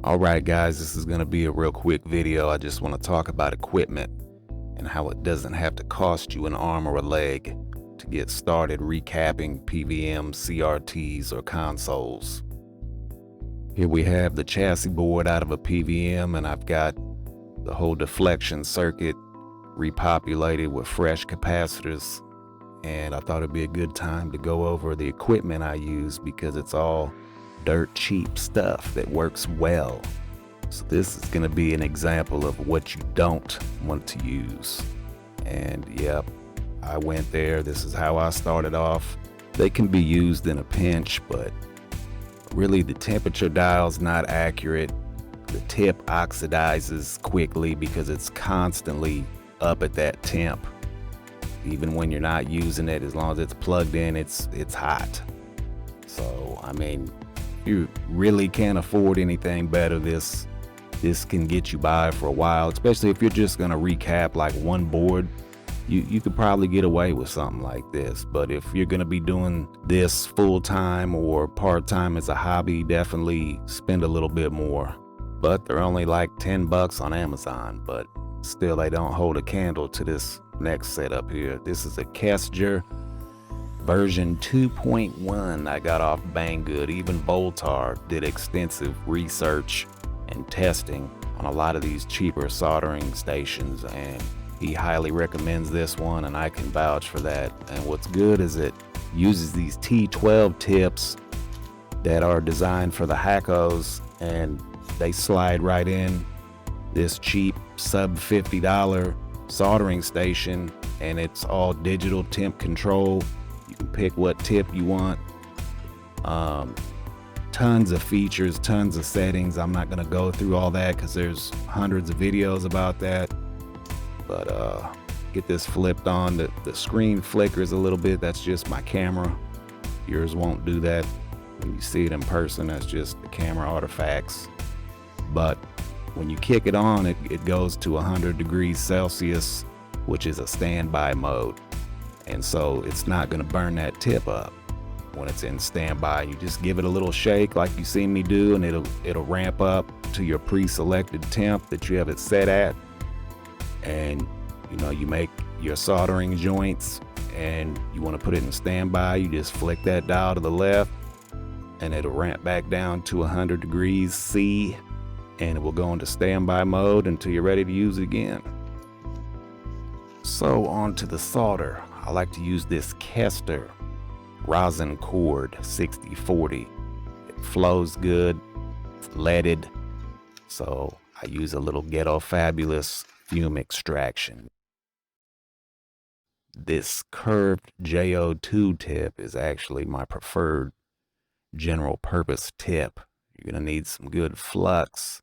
Alright guys, this is going to be a real quick video. I just want to talk about equipment and how it doesn't have to cost you an arm or a leg to get started recapping PVM, CRTs, or consoles. Here we have the chassis board out of a PVM, and I've got the whole deflection circuit repopulated with fresh capacitors, and I thought it'd be a good time to go over the equipment I use because it's all dirt cheap stuff that works well. So this is going to be an example of what you don't want to use. And yep, I went there. This is how I started off. They can be used in a pinch, but really the temperature dial's not accurate. The tip oxidizes quickly because it's constantly up at that temp. Even when you're not using it, as long as it's plugged in, it's hot. So I mean, you really can't afford anything better. This can get you by for a while, especially if you're just gonna recap like one board. You could probably get away with something like this, but if you're gonna be doing this full-time or part-time as a hobby, definitely spend a little bit more. But they're only like 10 bucks on Amazon, but still they don't hold a candle to this next setup here. This is a KSGER version 2.1 I got off Banggood. Even Voltar did extensive research and testing on a lot of these cheaper soldering stations, and he highly recommends this one, and I can vouch for that. And what's good is it uses these T12 tips that are designed for the Hakkos, and they slide right in this cheap sub $50 soldering station, and it's all digital temp control. You can pick what tip you want. Tons of features, tons of settings. I'm not gonna go through all that because there's hundreds of videos about that. But get this flipped on. The screen flickers a little bit. That's just my camera. Yours won't do that. When you see it in person, that's just the camera artifacts. But when you kick it on, it goes to 100 degrees Celsius, which is a standby mode. And so it's not gonna burn that tip up when it's in standby. You just give it a little shake like you seen me do, and it'll ramp up to your pre-selected temp that you have it set at. And you know, you make your soldering joints and you want to put it in standby, you just flick that dial to the left and it'll ramp back down to 100 degrees C, and it will go into standby mode until you're ready to use it again. So on to the solder. I like to use this KSGER rosin cord 6040. It flows good, it's leaded, so I use a little Ghetto Fabulous fume extraction. This curved JO2 tip is actually my preferred general purpose tip. You're gonna need some good flux,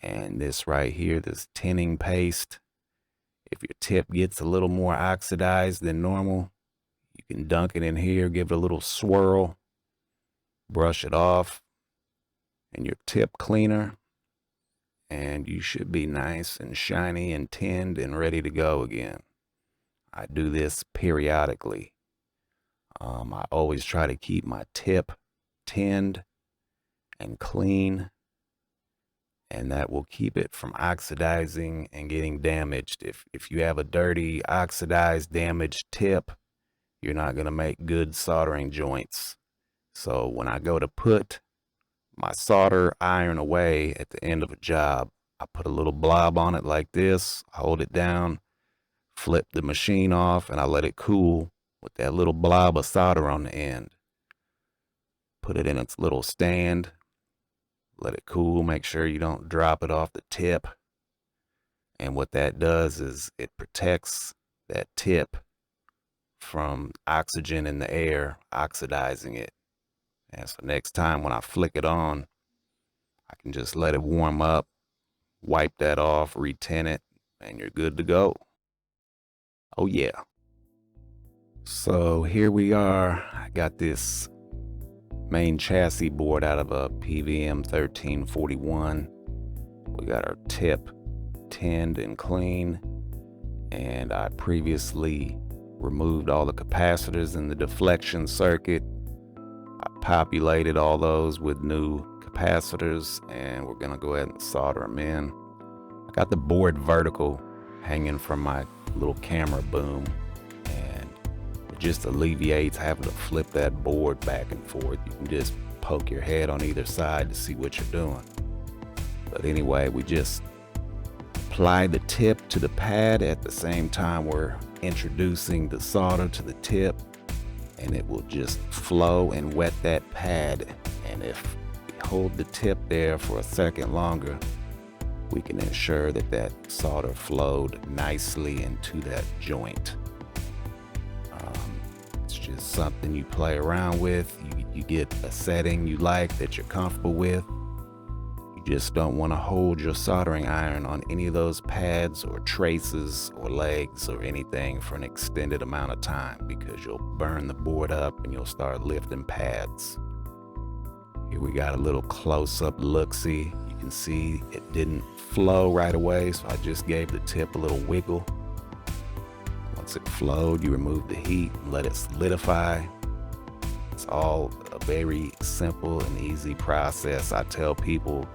and this right here, this tinning paste. If your tip gets a little more oxidized than normal, you can dunk it in here, give it a little swirl, brush it off, and your tip cleaner, and you should be nice and shiny and tinned and ready to go again. I do this periodically. I always try to keep my tip tinned and clean, and that will keep it from oxidizing and getting damaged. If you have a dirty, oxidized, damaged tip, you're not going to make good soldering joints. So when I go to put my solder iron away at the end of a job, I put a little blob on it like this, hold it down, flip the machine off, and I let it cool with that little blob of solder on the end. Put it in its little stand, let it cool, make sure you don't drop it off the tip. And what that does is it protects that tip from oxygen in the air oxidizing it. And so next time when I flick it on, I can just let it warm up, wipe that off, retin it, and you're good to go. Oh yeah. So here we are. I got this main chassis board out of a PVM 1341. We got our tip tinned and clean, and I previously removed all the capacitors in the deflection circuit. I populated all those with new capacitors, and we're gonna go ahead and solder them in. I got the board vertical hanging from my little camera boom, and it just alleviates having to flip that board back and forth. You can just poke your head on either side to see what you're doing. But anyway, we just apply the tip to the pad at the same time we're introducing the solder to the tip, and it will just flow and wet that pad. And if we hold the tip there for a second longer, we can ensure that that solder flowed nicely into that joint. It's just something you play around with. You get a setting you like that you're comfortable with. You just don't want to hold your soldering iron on any of those pads or traces or legs or anything for an extended amount of time, because you'll burn the board up and you'll start lifting pads. Here we got a little close-up look-see. You can see it didn't flow right away, so I just gave the tip a little wiggle. Once it flowed, you remove the heat and let it solidify. It's all a very simple and easy process. I tell people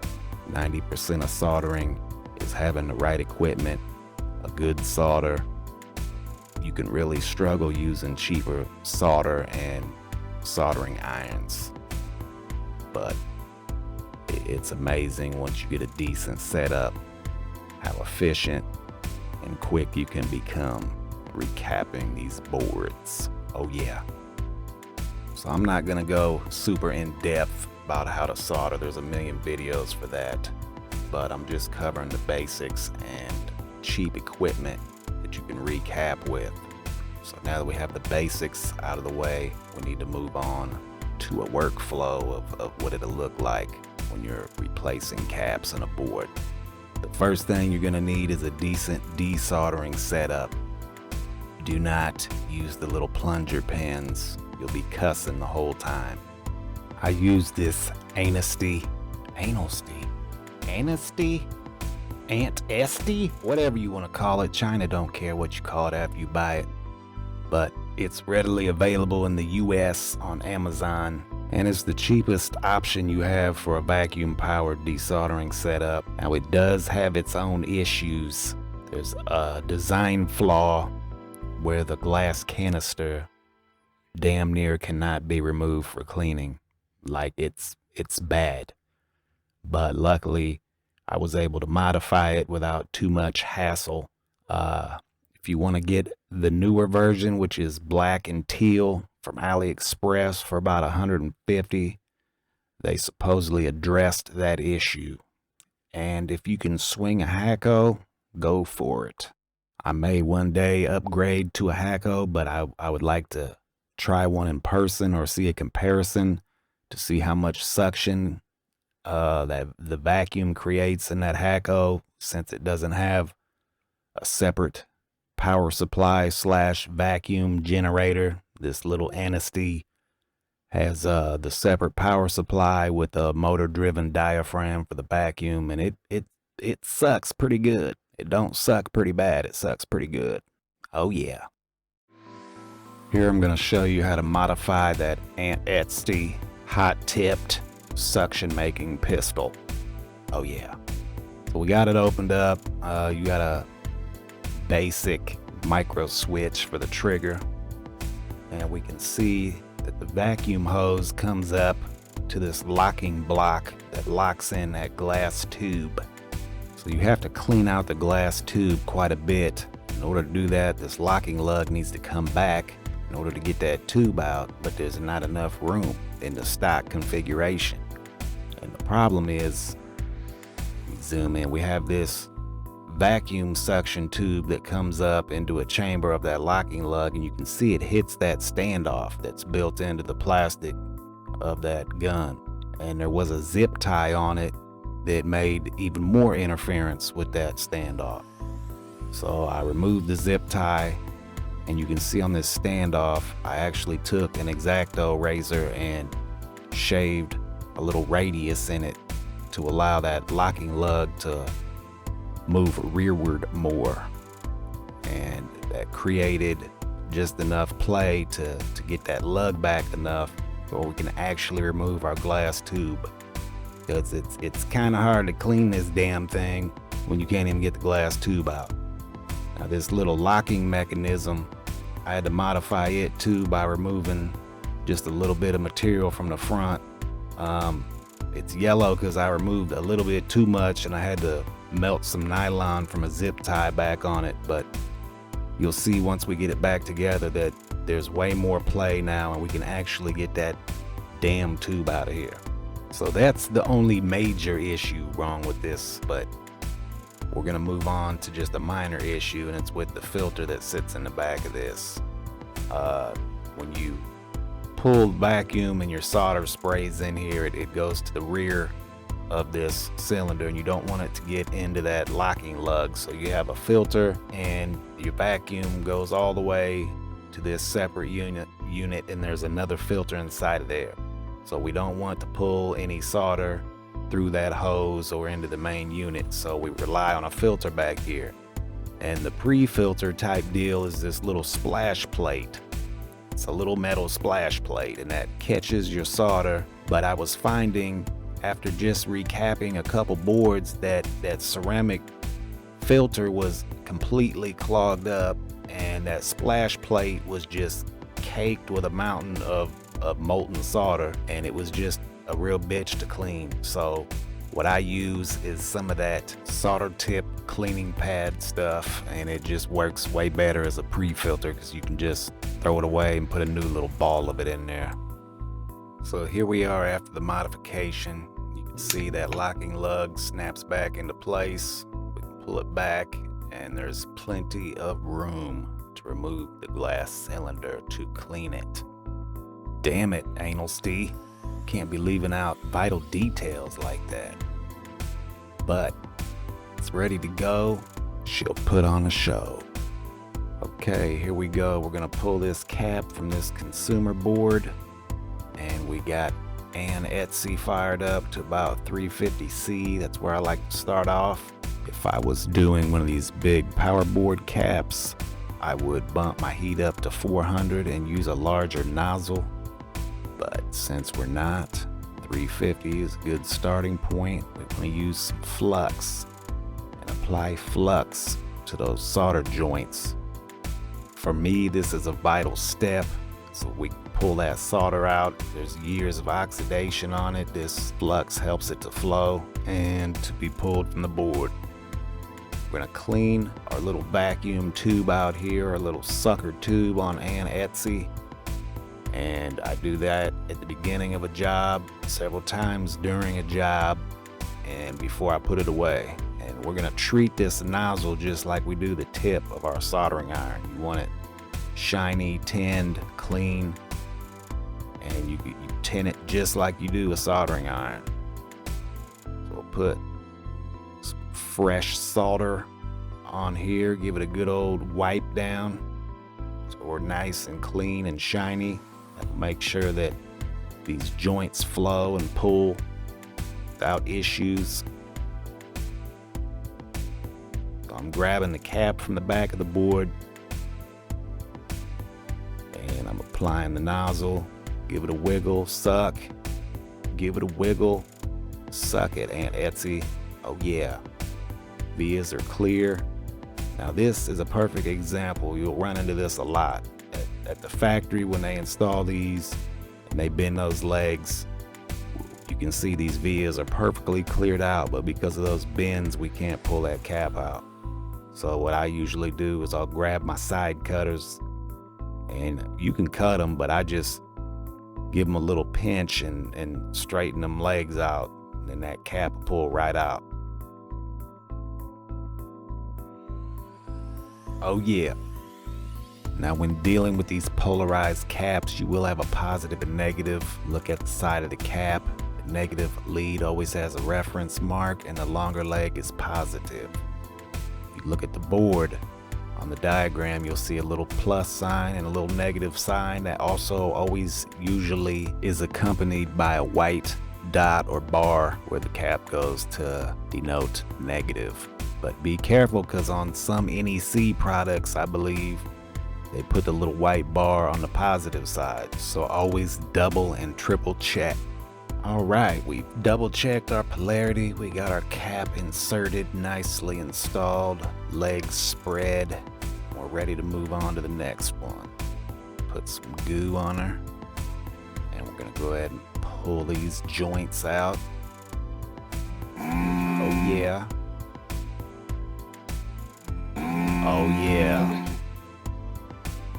90% of soldering is having the right equipment, a good solder. You can really struggle using cheaper solder and soldering irons, but it's amazing once you get a decent setup how efficient and quick you can become recapping these boards. Oh yeah. So I'm not gonna go super in depth about how to solder. There's a million videos for that, but I'm just covering the basics and cheap equipment that you can recap with. So now that we have the basics out of the way, we need to move on to a workflow of what it'll look like when you're replacing caps on a board. The first thing you're gonna need is a decent desoldering setup. Do not use the little plunger pins. You'll be cussing the whole time. I use this Anesty, whatever you want to call it. China don't care what you call it after you buy it. But it's readily available in the US on Amazon, and it's the cheapest option you have for a vacuum-powered desoldering setup. Now, it does have its own issues. There's a design flaw where the glass canister damn near cannot be removed for cleaning. Like, it's bad. But luckily, I was able to modify it without too much hassle. If you want to get the newer version, which is black and teal from AliExpress for about $150, they supposedly addressed that issue. And if you can swing a Hakko, go for it. I may one day upgrade to a Hakko, but I would like to try one in person or see a comparison to see how much suction that the vacuum creates in that Hakko, since it doesn't have a separate power supply / vacuum generator. This little Anesty has the separate power supply with a motor driven diaphragm for the vacuum, and it sucks pretty good. It don't suck pretty bad, it sucks pretty good. Oh yeah. Here I'm going to show you how to modify that Anesty hot-tipped suction-making pistol. Oh yeah. So we got it opened up. You got a basic micro switch for the trigger. And we can see that the vacuum hose comes up to this locking block that locks in that glass tube. So you have to clean out the glass tube quite a bit. In order to do that, this locking lug needs to come back in order to get that tube out, but there's not enough room in the stock configuration. And the problem is, zoom in, we have this vacuum suction tube that comes up into a chamber of that locking lug, and you can see it hits that standoff that's built into the plastic of that gun. And there was a zip tie on it that made even more interference with that standoff. So I removed the zip tie, and you can see on this standoff, I actually took an X-Acto razor and shaved a little radius in it to allow that locking lug to move rearward more. And that created just enough play to get that lug back enough where we can actually remove our glass tube. because it's kind of hard to clean this damn thing when you can't even get the glass tube out. Now this little locking mechanism, I had to modify it too by removing just a little bit of material from the front. It's yellow because I removed a little bit too much and I had to melt some nylon from a zip tie back on it, but you'll see once we get it back together that there's way more play now and we can actually get that damn tube out of here. So that's the only major issue wrong with this, but we're gonna move on to just a minor issue, and it's with the filter that sits in the back of this. When you pull the vacuum and your solder sprays in here, it goes to the rear of this cylinder, and you don't want it to get into that locking lug. So you have a filter and your vacuum goes all the way to this separate unit, and there's another filter inside of there. So we don't want to pull any solder through that hose or into the main unit, so we rely on a filter back here. And the pre-filter type deal is this little splash plate. It's a little metal splash plate, and that catches your solder. But I was finding after just recapping a couple boards that ceramic filter was completely clogged up, and that splash plate was just caked with a mountain of molten solder, and it was just a real bitch to clean. So what I use is some of that solder tip cleaning pad stuff, and it just works way better as a pre-filter because you can just throw it away and put a new little ball of it in there. So here we are after the modification. You can see that locking lug snaps back into place. We can pull it back, and there's plenty of room to remove the glass cylinder to clean it. Damn it, Anesty. Can't be leaving out vital details like that. But it's ready to go. She'll put on a show. Okay, here we go. We're gonna pull this cap from this consumer board, and we got Anesty fired up to about 350C. That's where I like to start off. If I was doing one of these big power board caps, I would bump my heat up to 400 and use a larger nozzle. But since we're not, 350 is a good starting point. We're going to use some flux and apply flux to those solder joints. For me, this is a vital step, so we can pull that solder out. There's years of oxidation on it. This flux helps it to flow and to be pulled from the board. We're going to clean our little vacuum tube out here, our little sucker tube on Anesty. And I do that at the beginning of a job, several times during a job, and before I put it away. And we're gonna treat this nozzle just like we do the tip of our soldering iron. You want it shiny, tinned, clean, and you tin it just like you do a soldering iron. So we'll put some fresh solder on here, give it a good old wipe down so we're nice and clean and shiny. Make sure that these joints flow and pull without issues. So I'm grabbing the cap from the back of the board, and I'm applying the nozzle. Give it a wiggle, suck. Give it a wiggle, suck it, Anesty. Oh yeah, vias are clear. Now this is a perfect example. You'll run into this a lot. At the factory, when they install these and they bend those legs, you can see these vias are perfectly cleared out, but because of those bends, we can't pull that cap out. So what I usually do is I'll grab my side cutters, and you can cut them, but I just give them a little pinch and straighten them legs out, and then that cap will pull right out. Oh yeah. Now when dealing with these polarized caps, you will have a positive and negative. Look at the side of the cap. The negative lead always has a reference mark, and the longer leg is positive. If you look at the board, on the diagram, you'll see a little plus sign and a little negative sign that also always usually is accompanied by a white dot or bar where the cap goes to denote negative. But be careful, because on some NEC products, I believe, they put the little white bar on the positive side. So always double and triple check All right, we've double checked our polarity. We got our cap inserted, nicely installed, legs spread. We're ready to move on to the next one. Put some goo on her, and we're gonna go ahead and pull these joints out. Oh yeah. Oh yeah.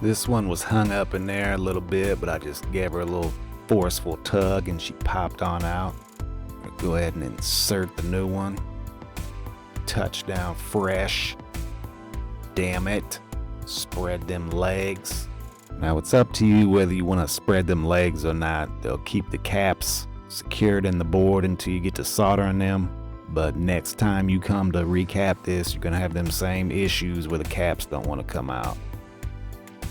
This one was hung up in there a little bit, but I just gave her a little forceful tug and she popped on out. I'll go ahead and insert the new one. Touchdown fresh. Damn it. Spread them legs. Now it's up to you whether you want to spread them legs or not. They'll keep the caps secured in the board until you get to soldering them. But next time you come to recap this, you're going to have them same issues where the caps don't want to come out.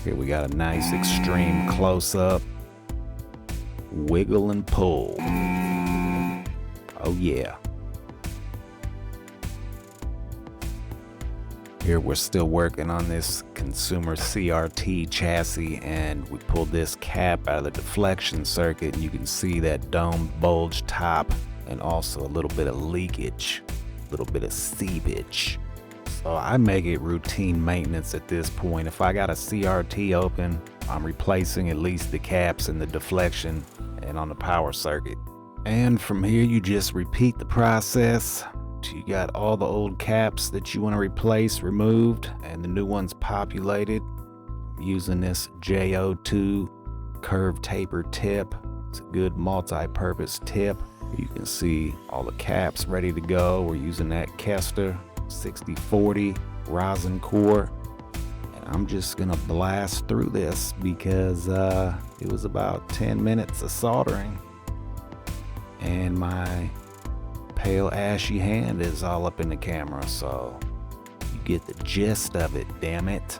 Here we got a nice extreme close-up. Wiggle and pull. Oh yeah. Here we're still working on this consumer CRT chassis, and we pulled this cap out of the deflection circuit, and you can see that dome bulge top and also a little bit of leakage, a little bit of seepage. So I make it routine maintenance at this point. If I got a CRT open, I'm replacing at least the caps and the deflection and on the power circuit. And from here you just repeat the process till you got all the old caps that you want to replace removed and the new ones populated. I'm using this JO2 curved taper tip. It's a good multi-purpose tip. You can see all the caps ready to go. We're using that KSGER 6040 rosin core. I'm just gonna blast through this because it was about 10 minutes of soldering and my pale ashy hand is all up in the camera, so you get the gist of it, damn it.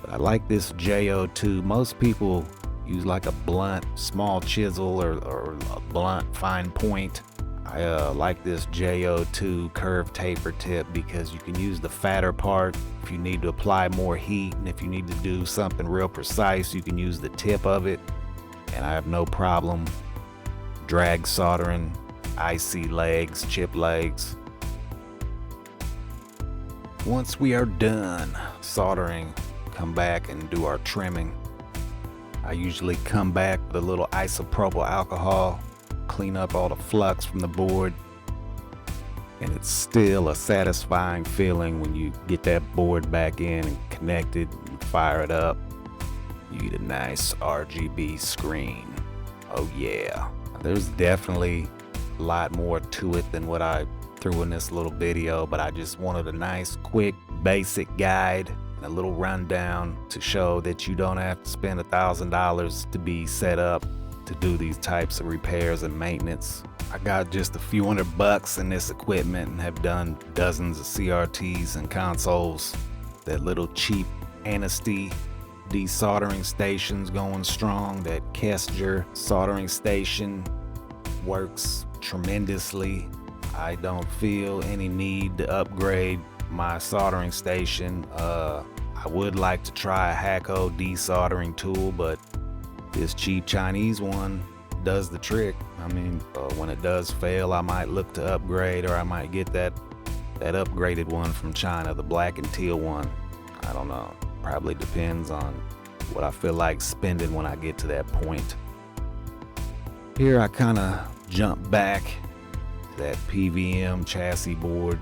But I like this JO2. Most people use like a blunt small chisel or a blunt fine point. I like this JO2 curved taper tip because you can use the fatter part if you need to apply more heat, and if you need to do something real precise, you can use the tip of it. And I have no problem drag soldering IC legs, chip legs. Once we are done soldering, come back and do our trimming. I usually come back with a little isopropyl alcohol, clean up all the flux from the board, and it's still a satisfying feeling when you get that board back in and connected and fire it up. You get a nice RGB screen. Oh yeah. There's definitely a lot more to it than what I threw in this little video, but I just wanted a nice quick basic guide, a little rundown to show that you don't have to spend $1,000 to be set up to do these types of repairs and maintenance. I got just a few $100 in this equipment and have done dozens of CRTs and consoles. That little cheap Anesty de-soldering station's going strong. That KSGER soldering station works tremendously. I don't feel any need to upgrade my soldering station. I would like to try a Hakko de-soldering tool, but this cheap Chinese one does the trick. I mean, when it does fail, I might look to upgrade, or I might get that upgraded one from China, the black and teal one. I don't know. Probably depends on what I feel like spending when I get to that point. Here I kind of jump back to that PVM chassis board,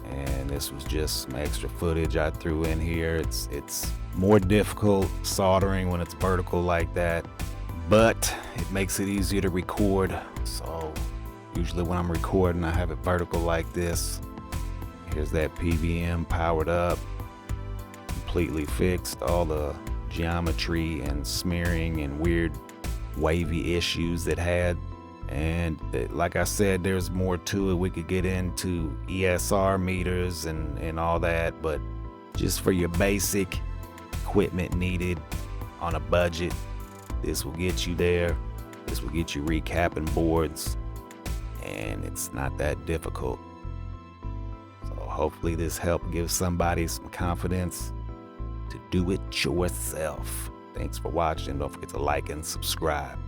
and this was just some extra footage I threw in here. It's more difficult soldering when it's vertical like that, but it makes it easier to record. So usually when I'm recording, I have it vertical like this. Here's that PVM powered up, completely fixed all the geometry and smearing and weird wavy issues it had. And like I said, there's more to it. We could get into ESR meters and all that, but just for your basic equipment needed on a budget, this will get you there. This will get you recapping boards, and it's not that difficult. So hopefully this helped give somebody some confidence to do it yourself. Thanks for watching. Don't forget to like and subscribe.